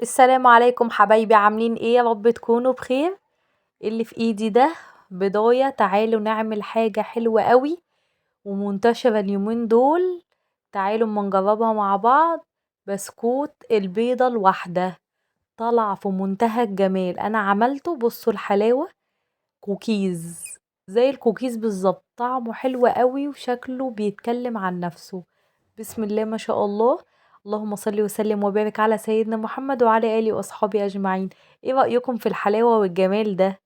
السلام عليكم حبايبي، عاملين ايه؟ يا رب تكونوا بخير. اللي في ايدي ده بضاية. تعالوا نعمل حاجة حلوة قوي ومنتشرة اليومين دول. تعالوا اما نجربها مع بعض. بسكوت البيضة الواحدة طلع في منتهى الجمال. انا عملته، بصوا الحلاوة. كوكيز زي الكوكيز بالظبط، طعمه حلو قوي وشكله بيتكلم عن نفسه. بسم الله ما شاء الله. اللهم صل وسلم وبارك على سيدنا محمد وعلى آله وأصحابه أجمعين. ايه رأيكم في الحلاوة والجمال ده؟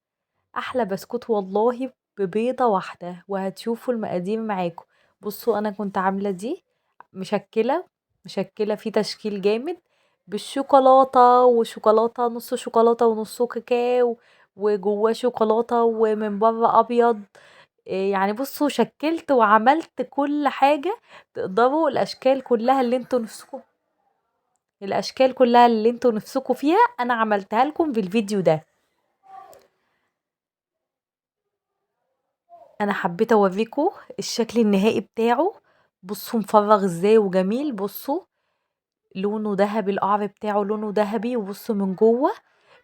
أحلى بسكوت والله، ببيضة واحدة. وهتشوفوا المقادير معاكم. بصوا أنا كنت عاملة دي مشكلة. مشكلة في تشكيل جامد بالشوكولاتة، وشوكولاتة نص شوكولاتة ونص كاكاو، وجواه شوكولاتة ومن بره أبيض. يعني بصوا شكلت وعملت كل حاجة تقدروا. الاشكال كلها اللي انتوا نفسكم فيها انا عملتها لكم في الفيديو ده. انا حبيت اوريكم الشكل النهائي بتاعه. بصوا مفرغ ازاي وجميل. بصوا لونه ذهبي، القعر بتاعه لونه ذهبي، وبصوا من جوه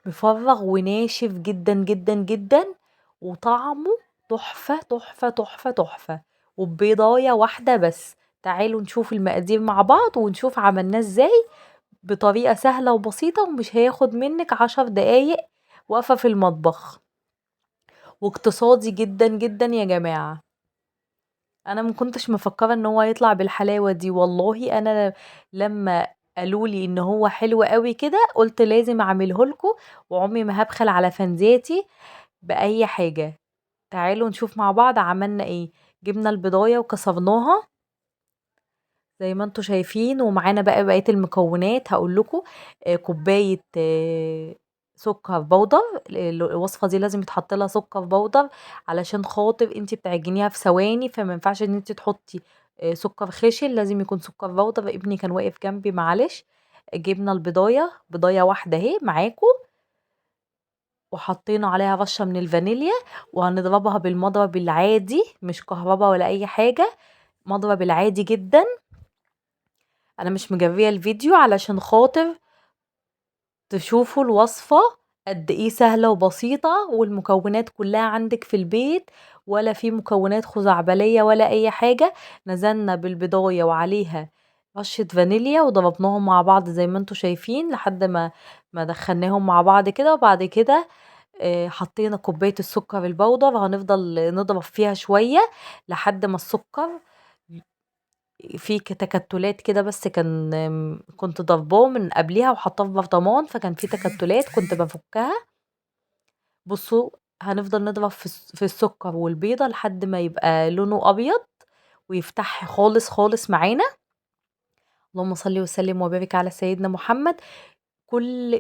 مفرغ وناشف جدا جدا جدا. وطعمه تحفة تحفة تحفة تحفة. وبيضاية واحدة بس. تعالوا نشوف المقادير مع بعض ونشوف عملناه ازاي بطريقة سهلة وبسيطة، ومش هياخد منك 10 دقايق واقفة في المطبخ. واقتصادي جدا جدا يا جماعة. انا ما كنتش مفكرة ان هو يطلع بالحلاوة دي والله. انا لما قالولي ان هو حلو قوي كده قلت لازم اعمله لكم. وعمري ما هبخل على فانزاتي بأي حاجة. تعالوا نشوف مع بعض عملنا ايه. جبنا البضاية وكسرناها زي ما انتوا شايفين، ومعانا بقى بقية المكونات هقول لكم. كوباية سكر بودر. الوصفة دي لازم يتحط لها سكر بودر علشان خاطر انتي بتعجنيها في ثواني، فما ينفعش ان انتي تحطي سكر خشن، لازم يكون سكر بودر. ابني كان واقف جنبي معلش. جبنا البضاية، بضاية واحدة اهي معاكم. وحطينا عليها رشة من الفانيليا. وهنضربها بالمضرب العادي، مش كهربا ولا اي حاجة. مضرب العادي جدا. انا مش مجريه الفيديو علشان خاطر تشوفوا الوصفة قد ايه سهلة وبسيطة، والمكونات كلها عندك في البيت. ولا في مكونات خزعبلية ولا اي حاجة. نزلنا بالبضاية وعليها رشة فانيليا وضربناهم مع بعض زي ما انتوا شايفين لحد ما دخلناهم مع بعض كده. وبعد كده حطينا كوباية السكر البودر. هنفضل نضرب فيها شوية لحد ما السكر في تكتلات كده. بس كنت ضرباه من قبلها وحطاه في برطمان، فكان في تكتلات كنت بفكها. بصوا هنفضل نضرب في السكر والبيضة لحد ما يبقى لونه أبيض ويفتح خالص خالص معانا. اللهم صل وسلم وبارك على سيدنا محمد. كل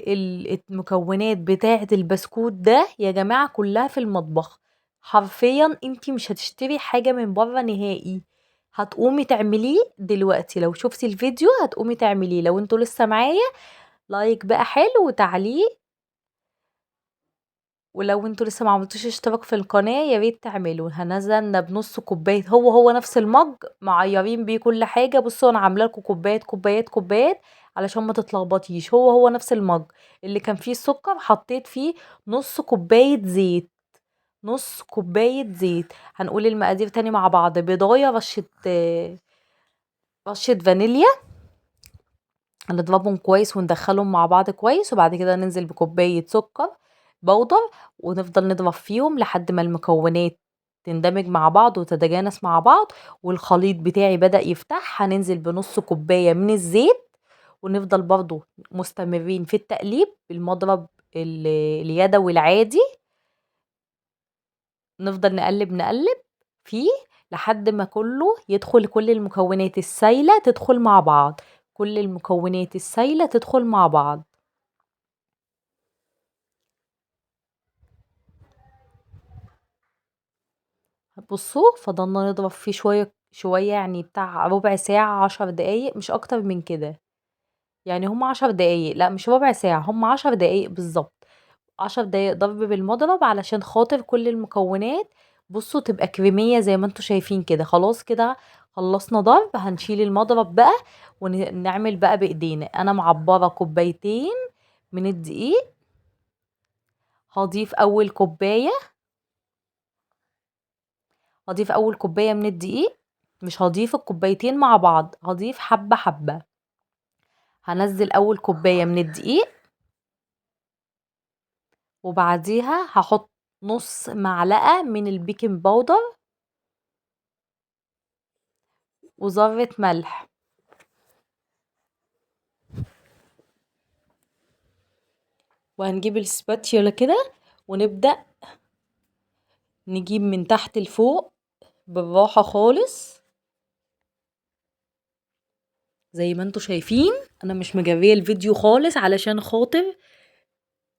المكونات بتاعة البسكوت ده يا جماعة كلها في المطبخ. حرفيا انتي مش هتشتري حاجة من بره نهائي. هتقومي تعمليه دلوقتي لو شفتي الفيديو. هتقومي تعمليه لو انتوا لسه معايا. لايك بقى حلو وتعليق. ولو انتوا لسه ما عملتوش اشتراك في القناة يا ريت تعملوا. هنزلنا بنص كوباية، هو نفس المج معيرين بيه كل حاجة. بصوا انا عامله لكم كوبايات كوبايات كوبايات علشان ما تتلخبطيش. هو نفس المج اللي كان فيه السكر حطيت فيه نص كوباية زيت. نص كوباية زيت. هنقول المقادير تاني مع بعض. بضاية، رشة فانيليا. هنضربهم كويس وندخلهم مع بعض كويس. وبعد كده ننزل بكوباية سكر بودر. ونفضل نضرب فيهم لحد ما المكونات تندمج مع بعض وتتجانس مع بعض. والخليط بتاعي بدأ يفتح. هننزل بنص كوباية من الزيت. ونفضل برضو مستمرين في التقليب بالمضرب اليدوي العادي. نفضل نقلب نقلب فيه لحد ما كله يدخل. كل المكونات السايلة تدخل مع بعض. كل المكونات السايلة تدخل مع بعض. بصوا فضلنا نضرب فيه شوية شوية، يعني بتاع ربع ساعة 10 دقايق مش أكتر من كده. يعني هم 10 دقايق، لا مش ربع ساعة، هم 10 دقايق بالظبط. 10 دقايق ضرب بالمضرب علشان خاطر كل المكونات بصوا تبقى كريمية زي ما انتوا شايفين كده. خلاص كده خلصنا ضرب. هنشيل المضرب بقى ونعمل بقى بايدينا. انا معبرة كوبايتين من الدقيق. هضيف اول كوبايه من الدقيق، مش هضيف الكوبايتين مع بعض، هضيف حبه حبه. هنزل اول كوبايه من الدقيق، وبعديها هحط نص معلقه من البيكنج باودر وذره ملح. وهنجيب السباتيولا كده ونبدأ نجيب من تحت لفوق بالراحة خالص زي ما انتوا شايفين. انا مش مجرية الفيديو خالص علشان خاطر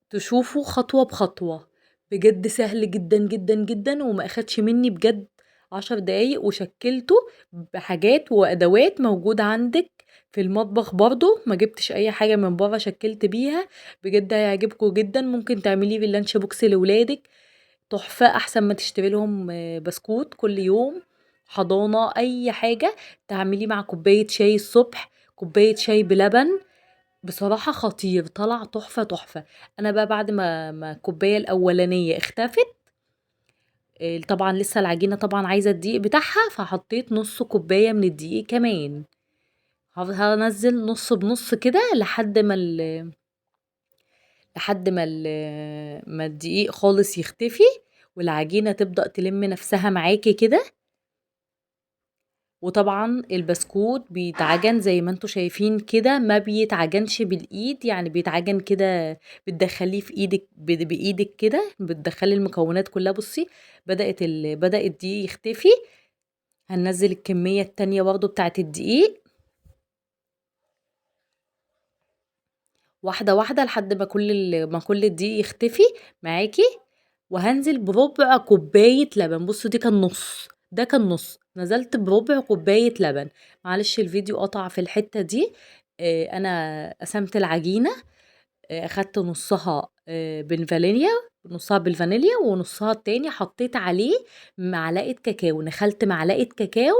تشوفوا خطوة بخطوة. بجد سهل جدا جدا جدا، وما اخدش مني بجد 10 دقايق، وشكلته بحاجات وادوات موجودة عندك في المطبخ. برضو ما جبتش اي حاجة من بره شكلت بيها. بجد هيعجبكم جدا. ممكن تعمليه باللانش بوكس لولادك، تحفة. احسن ما تشتري لهم بسكوت كل يوم، حضانة، اي حاجة. تعمليه مع كوباية شاي الصبح، كوباية شاي بلبن. بصراحة خطير، طلع تحفة تحفة. انا بقى بعد ما الكوباية الاولانية اختفت، طبعا لسه العجينة طبعا عايزة الدقيق بتاعها، فحطيت نص كوباية من الدقيق كمان. هنزل نص بنص كده لحد ما الدقيق خالص يختفي، والعجينة تبدأ تلم نفسها معاكي كده. وطبعا البسكوت بيتعجن زي ما انتوا شايفين كده، ما بيتعجنش بالايد، يعني بيتعجن كده. بتدخليه في ايدك بايدك كده، بتدخلي المكونات كلها. بصي بدأت دي يختفي. هننزل الكمية التانية برضو بتاعت الدقيق واحدة واحدة لحد ما كل الدقيق يختفي معاكي. وهنزل بربع كوباية لبن. بصوا ده كان نص، نزلت بربع كوباية لبن. معلش الفيديو قطع في الحتة دي. انا قسمت العجينة، اخدت نصها بالفانيليا ونصها التاني حطيت عليه معلقة كاكاو. نخلت معلقة كاكاو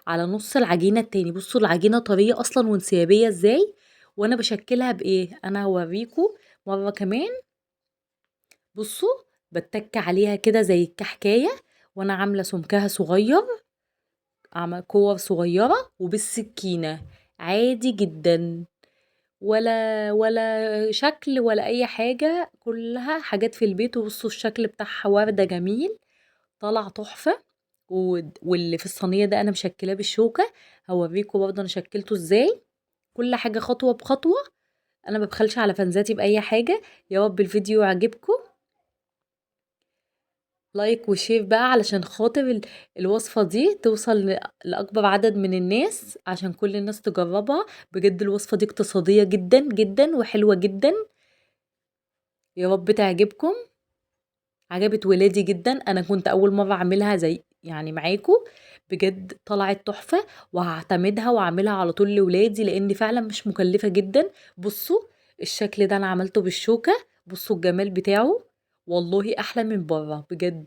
على نص العجينة التاني. بصوا العجينة طرية اصلا وانسيابية ازاي. وانا بشكلها بايه، انا هوريكم مرة كمان. بصوا بتك عليها كده زي الكحكاية، وانا عاملة سمكها صغير، عاملة كور صغيرة وبالسكينة عادي جدا. ولا شكل ولا اي حاجة، كلها حاجات في البيت. وبصوا الشكل بتاعها وردة جميل، طلع تحفة. واللي في الصينية ده انا مشكلاه بالشوكة. هوريكم برضه انا شكلته ازاي، كل حاجة خطوة بخطوة. انا ما ببخلش على فنزاتي باي حاجة. يا رب الفيديو يعجبكم. لايك وشير بقى علشان خاطر الوصفة دي توصل لأكبر عدد من الناس، عشان كل الناس تجربها. بجد الوصفة دي اقتصادية جدا جدا وحلوة جدا. يا رب تعجبكم. عجبت ولادي جدا. انا كنت اول مرة اعملها زي يعني معاكم. بجد طلعت تحفة، وهعتمدها واعملها على طول لولادي، لان فعلا مش مكلفة جدا. بصوا الشكل ده انا عملته بالشوكة. بصوا الجمال بتاعه، والله احلى من بره بجد.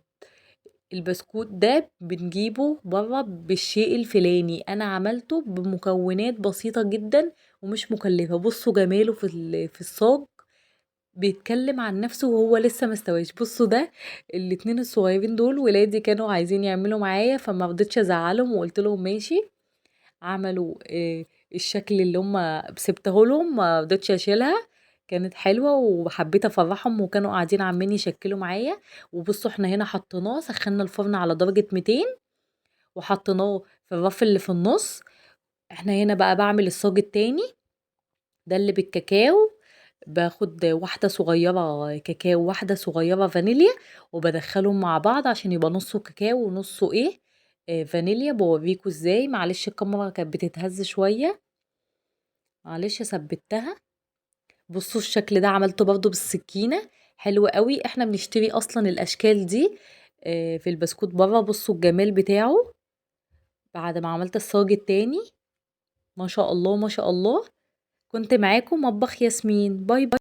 البسكوت ده بنجيبه بره بالشيء الفلاني، انا عملته بمكونات بسيطة جدا ومش مكلفة. بصوا جماله في الصاج، بيتكلم عن نفسه وهو لسه مستواش. بصوا ده الاتنين الصغيرين دول ولادي كانوا عايزين يعملوا معايا، فما رضيتش ازعلهم وقلت لهم ماشي. عملوا الشكل اللي هم سبته لهم، ما رضيتش اشيلها. كانت حلوة وحبيت افرحهم، وكانوا قاعدين عمالين يشكلوا معايا. وبصوا احنا هنا حطيناه، سخنا الفرن على درجة 200، وحطيناه في الرف اللي في النص. احنا هنا بقى بعمل الصاج التاني، ده اللي بالكاكاو. باخد واحدة صغيرة كاكاو، واحدة صغيرة فانيليا، وبدخلهم مع بعض عشان يبقى نصه كاكاو ونصه فانيليا. بوريكوا ازاي. معلش الكاميرا كانت بتتهز شوية، معلش ثبتها. بصوا الشكل ده عملته برضو بالسكينة، حلو قوي. احنا بنشتري اصلا الاشكال دي في البسكوت بره. بصوا الجمال بتاعه بعد ما عملت الصاج التاني. ما شاء الله ما شاء الله. كنت معاكم مطبخ ياسمين. باي باي.